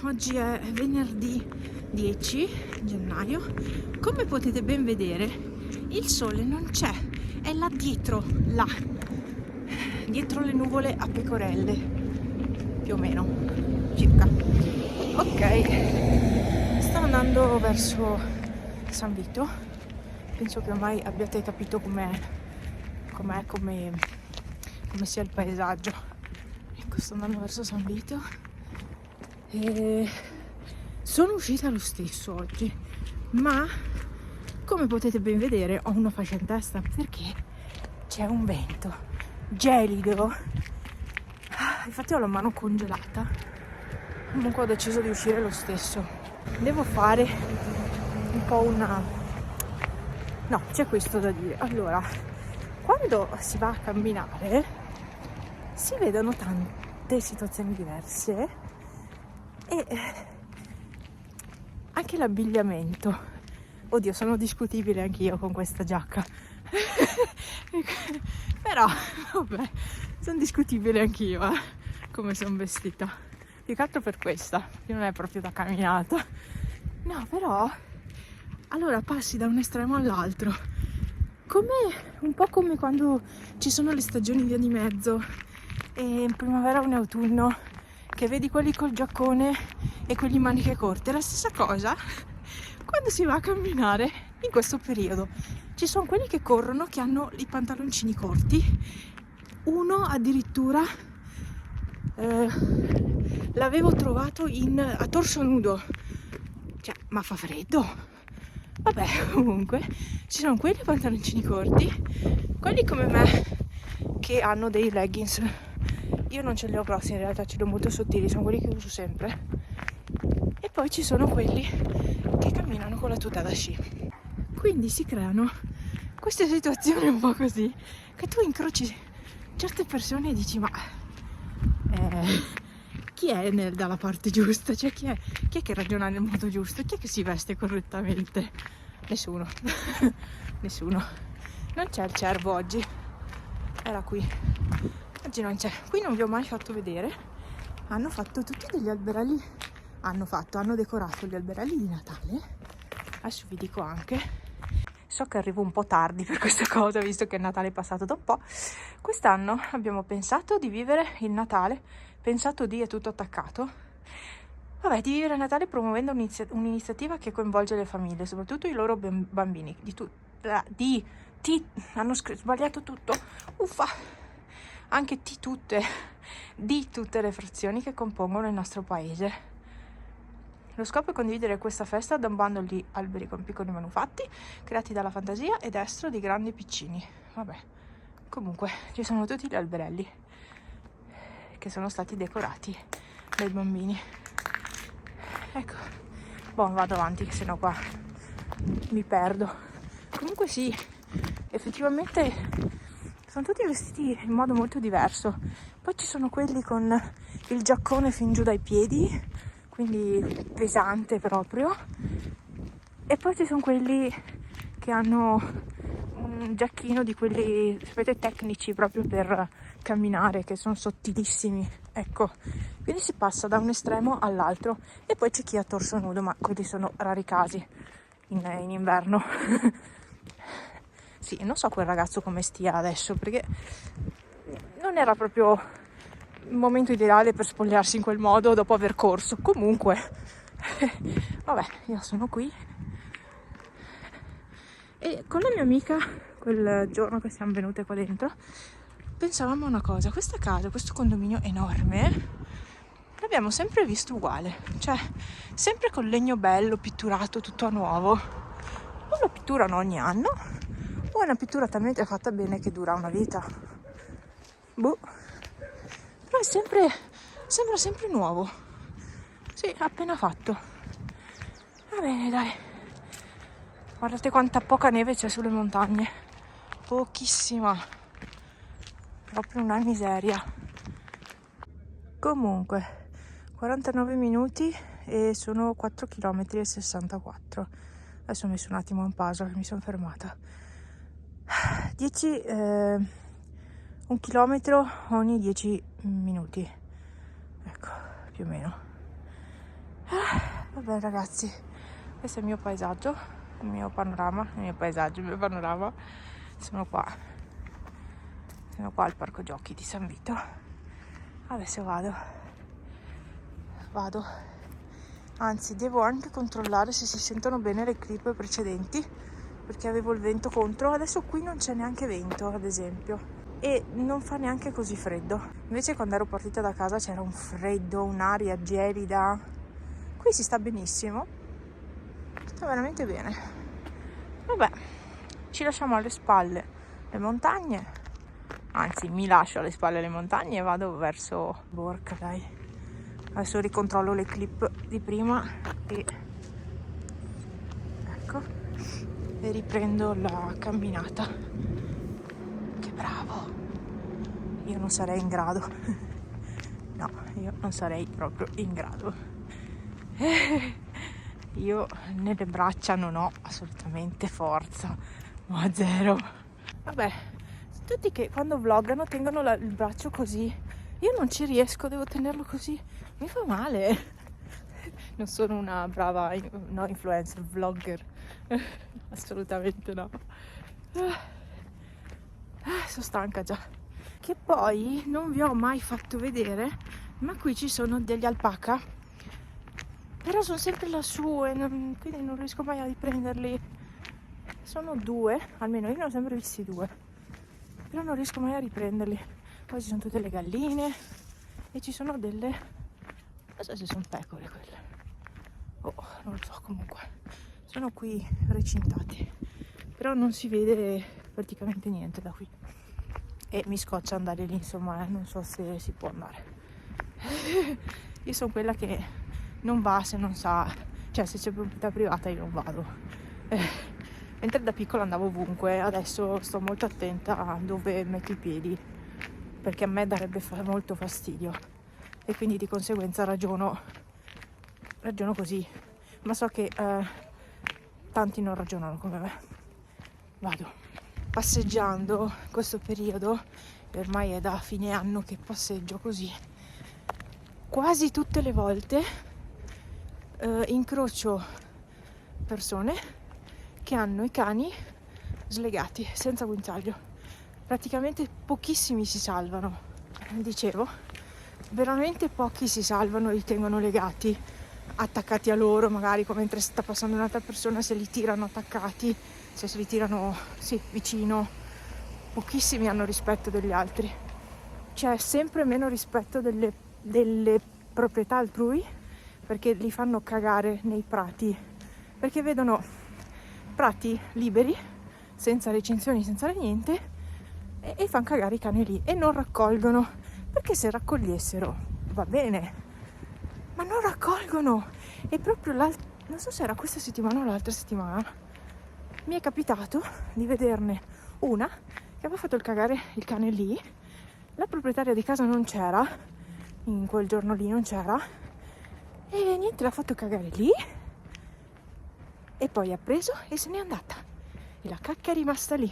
oggi è venerdì 10 gennaio. Come potete ben vedere, il sole non c'è, è là dietro le nuvole a pecorelle, più o meno, circa. Ok, sto andando verso San Vito. Penso che ormai abbiate capito come sia il paesaggio. Ecco, sto andando verso San Vito e sono uscita lo stesso oggi, ma come potete ben vedere ho una fascia in testa perché c'è un vento gelido. Infatti ho la mano congelata, comunque ho deciso di uscire lo stesso. Devo fare un po' no, c'è questo da dire. Allora, quando si va a camminare si vedono tante situazioni diverse e anche l'abbigliamento. Oddio, sono discutibile anch'io con questa giacca. Però, vabbè, sono discutibile anch'io, come sono vestita. Più che altro per questa, che non è proprio da camminata. No, però, allora passi da un estremo all'altro. Un po' come quando ci sono le stagioni via di mezzo, e in primavera o in autunno, che vedi quelli col giaccone e quelli maniche corte. La stessa cosa quando si va a camminare in questo periodo. Ci sono quelli che corrono, che hanno i pantaloncini corti. Uno addirittura l'avevo trovato a torso nudo. Cioè, ma fa freddo? Vabbè, comunque, ci sono quelli a pantaloncini corti, quelli come me che hanno dei leggings. Io non ce li ho grossi, in realtà ce li ho molto sottili, sono quelli che uso sempre. E poi ci sono quelli che camminano con la tuta da sci. Quindi si creano queste situazioni un po' così, che tu incroci certe persone e dici ma chi è dalla parte giusta? Cioè chi è che ragiona nel modo giusto? Chi è che si veste correttamente? Nessuno. Nessuno. Non c'è il cervo oggi. Era qui. Oggi non c'è. Qui non vi ho mai fatto vedere. Hanno fatto tutti degli alberelli. Hanno decorato gli alberelli di Natale. Adesso vi dico anche. So che arrivo un po' tardi per questa cosa, visto che il Natale è passato da un po'. Quest'anno abbiamo pensato di vivere il Natale, è tutto attaccato. Vabbè, di vivere il Natale promuovendo un'iniziativa che coinvolge le famiglie, soprattutto i loro bambini. Hanno sbagliato tutto. Uffa! Anche di tutte le frazioni che compongono il nostro paese. Lo scopo è condividere questa festa addobbando gli alberi con piccoli manufatti creati dalla fantasia ed estro di grandi e piccini. Vabbè, comunque ci sono tutti gli alberelli che sono stati decorati dai bambini. Ecco, vado avanti, che sennò qua mi perdo. Comunque sì, effettivamente sono tutti vestiti in modo molto diverso. Poi ci sono quelli con il giaccone fin giù dai piedi, quindi pesante proprio, e poi ci sono quelli che hanno un giacchino di quelli, sapete, tecnici proprio per camminare, che sono sottilissimi, ecco. Quindi si passa da un estremo all'altro. E poi c'è chi ha torso nudo, ma quelli sono rari casi in inverno. Sì, non so quel ragazzo come stia adesso, perché non era proprio il momento ideale per spogliarsi in quel modo dopo aver corso. Comunque vabbè, io sono qui e con la mia amica quel giorno che siamo venute qua dentro pensavamo a una cosa: questa casa, questo condominio enorme, l'abbiamo sempre visto uguale, cioè sempre col legno bello pitturato, tutto a nuovo. O lo pitturano ogni anno o è una pittura talmente fatta bene che dura una vita. Boh. Però sembra sempre nuovo. Sì, appena fatto. Va bene, dai. Guardate quanta poca neve c'è sulle montagne. Pochissima. Proprio una miseria. Comunque, 49 minuti e sono 4 km e 64. Adesso ho messo un attimo un pausa che mi sono fermata. 1 chilometro ogni 10 minuti. Ecco, più o meno. Vabbè ragazzi, questo è il mio paesaggio, il mio panorama, il mio panorama. Sono qua al parco giochi di San Vito. Adesso vado, anzi devo anche controllare se si sentono bene le clip precedenti, perché avevo il vento contro. Adesso qui non c'è neanche vento, ad esempio, e non fa neanche così freddo. Invece quando ero partita da casa c'era un freddo, un'aria gelida. Qui si sta benissimo, sta veramente bene. Vabbè, ci lasciamo alle spalle le montagne, anzi mi lascio alle spalle le montagne e vado verso Borca, dai. Adesso ricontrollo le clip di prima e ecco, e riprendo la camminata. Che bravo, io non sarei in grado. No, io non sarei proprio in grado. Io nelle braccia non ho assolutamente forza, ma zero. Vabbè, tutti che quando vloggano tengono il braccio così, io non ci riesco, devo tenerlo così, mi fa male. Non sono una brava influencer, vlogger, assolutamente no. Sono stanca già. Che poi non vi ho mai fatto vedere, ma qui ci sono degli alpaca, però sono sempre lassù e quindi non riesco mai a riprenderli. Sono 2, almeno io ne ho sempre visti 2, però non riesco mai a riprenderli. Poi ci sono tutte le galline e ci sono delle, non so se sono pecore quelle, non lo so, comunque sono qui recintati, però non si vede praticamente niente da qui e mi scoccia andare lì, insomma, non so se si può andare. Io sono quella che non va se non sa, cioè se c'è proprietà privata io non vado, mentre da piccola andavo ovunque. Adesso sto molto attenta a dove metto i piedi, perché a me darebbe molto fastidio e quindi di conseguenza ragiono così, ma so che tanti non ragionano come me. Vado passeggiando questo periodo, ormai è da fine anno che passeggio così, quasi tutte le volte incrocio persone che hanno i cani slegati senza guinzaglio. Praticamente pochissimi si salvano, dicevo, veramente pochi si salvano, li tengono legati, attaccati a loro, magari come mentre sta passando un'altra persona, se li tirano attaccati, se li tirano vicino. Pochissimi hanno rispetto degli altri, c'è sempre meno rispetto delle proprietà altrui, perché li fanno cagare nei prati, perché vedono prati liberi, senza recinzioni, senza niente, e fanno cagare i cani lì e non raccolgono, perché se raccogliessero va bene, ma non raccolgono. E proprio non so se era questa settimana o l'altra settimana, mi è capitato di vederne una che aveva fatto il cagare il cane lì, la proprietaria di casa non c'era, in quel giorno lì non c'era, e niente, l'ha fatto cagare lì e poi ha preso e se n'è andata e la cacca è rimasta lì.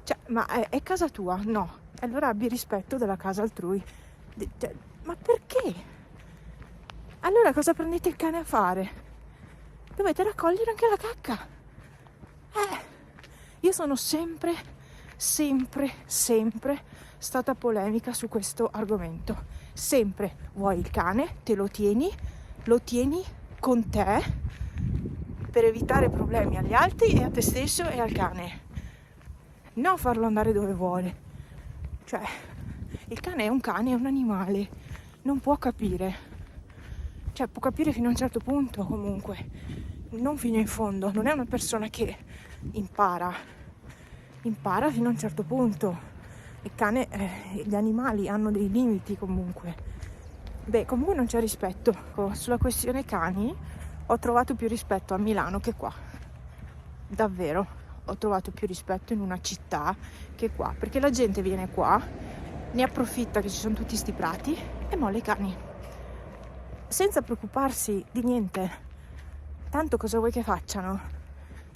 Cioè, ma è casa tua? No. Allora abbi rispetto della casa altrui. Ma perché? Allora cosa prendete il cane a fare? Dovete raccogliere anche la cacca. Io sono sempre stata polemica su questo argomento. Sempre. Vuoi il cane? Te lo tieni con te per evitare problemi agli altri e a te stesso e al cane, non farlo andare dove vuole. Cioè, il cane, è un animale, non può capire, cioè può capire fino a un certo punto, comunque non fino in fondo, non è una persona che impara fino a un certo punto. Il cane, gli animali hanno dei limiti comunque. Comunque non c'è rispetto. Sulla questione cani ho trovato più rispetto a Milano che qua. Davvero, ho trovato più rispetto in una città che qua, perché la gente viene qua, ne approfitta che ci sono tutti sti prati e molla i cani. Senza preoccuparsi di niente. Tanto cosa vuoi che facciano?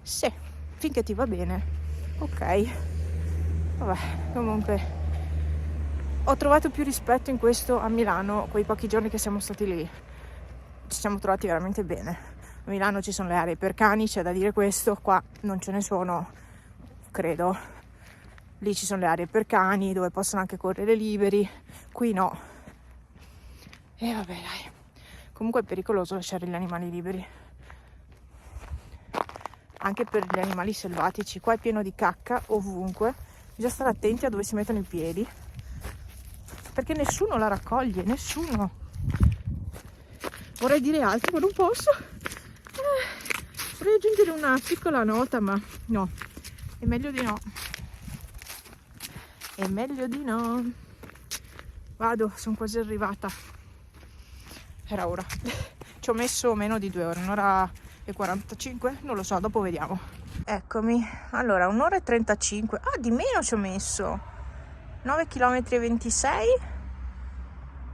Sì, finché ti va bene. Ok. Vabbè, comunque ho trovato più rispetto in questo a Milano quei pochi giorni che siamo stati lì. ci siamo trovati veramente bene. A Milano ci sono le aree per cani, c'è da dire questo, qua non ce ne sono, credo. Lì ci sono le aree per cani dove possono anche correre liberi, qui no. E vabbè, dai. Comunque è pericoloso lasciare gli animali liberi. Anche per gli animali selvatici, qua è pieno di cacca ovunque, bisogna stare attenti a dove si mettono i piedi, perché nessuno la raccoglie, nessuno. Vorrei dire altro ma non posso. Vorrei aggiungere una piccola nota, ma no, è meglio di no. È meglio di no. Vado, sono quasi arrivata. Era ora. Ci ho messo meno di 2 ore, un'ora e 45, non lo so, dopo vediamo. Eccomi, allora 1 ora e 35, di meno ci ho messo, 9 km e 26,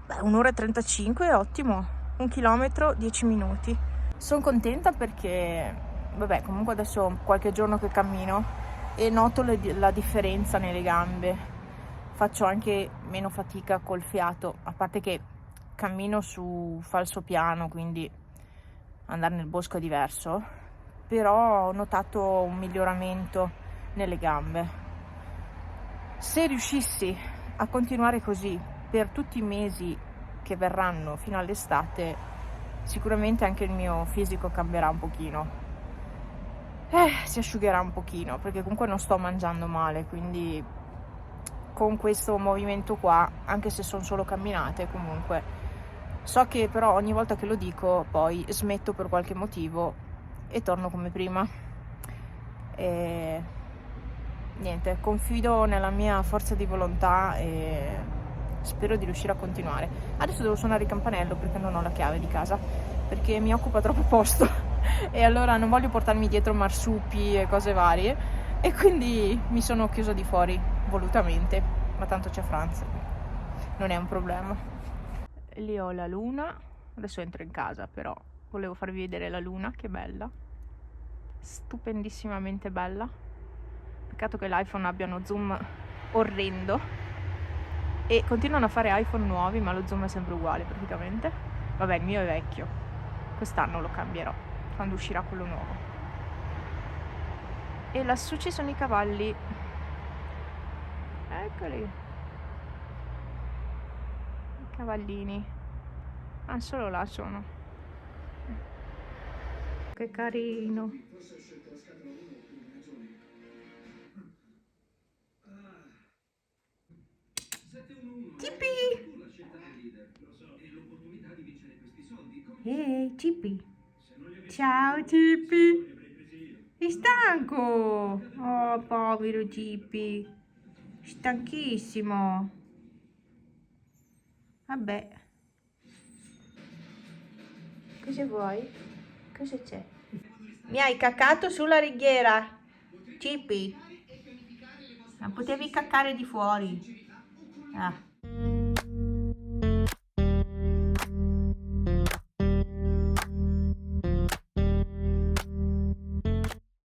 beh 1 ora e 35 è ottimo, 1 chilometro 10 minuti. Sono contenta perché, vabbè, comunque adesso ho qualche giorno che cammino e noto la differenza nelle gambe, faccio anche meno fatica col fiato, a parte che cammino su falso piano, quindi andare nel bosco è diverso, però ho notato un miglioramento nelle gambe. Se riuscissi a continuare così per tutti i mesi che verranno fino all'estate, sicuramente anche il mio fisico cambierà un pochino, si asciugherà un pochino, perché comunque non sto mangiando male, quindi con questo movimento qua, anche se sono solo camminate, comunque so che però ogni volta che lo dico poi smetto per qualche motivo e torno come prima. E niente, confido nella mia forza di volontà e spero di riuscire a continuare. Adesso devo suonare il campanello perché non ho la chiave di casa, perché mi occupa troppo posto e allora non voglio portarmi dietro marsupi e cose varie, e quindi mi sono chiusa di fuori volutamente, ma tanto c'è Franz, non è un problema. Lì ho la luna, adesso entro in casa, però volevo farvi vedere la luna, che bella, stupendissimamente bella. Peccato che l'iPhone abbia uno zoom orrendo e continuano a fare iPhone nuovi, ma lo zoom è sempre uguale praticamente. Vabbè, il mio è vecchio, quest'anno lo cambierò quando uscirà quello nuovo. E lassù ci sono i cavalli, eccoli, i cavallini. Solo là sono. Che carino. Tipi! Ehi, Tipi! Ciao, Tipi! Sei stanco? Oh, povero Tipi! Stanchissimo! Vabbè. Cosa vuoi? Cosa c'è? Mi hai caccato sulla ringhiera, Tipi! Ma potevi caccare di fuori. Ah.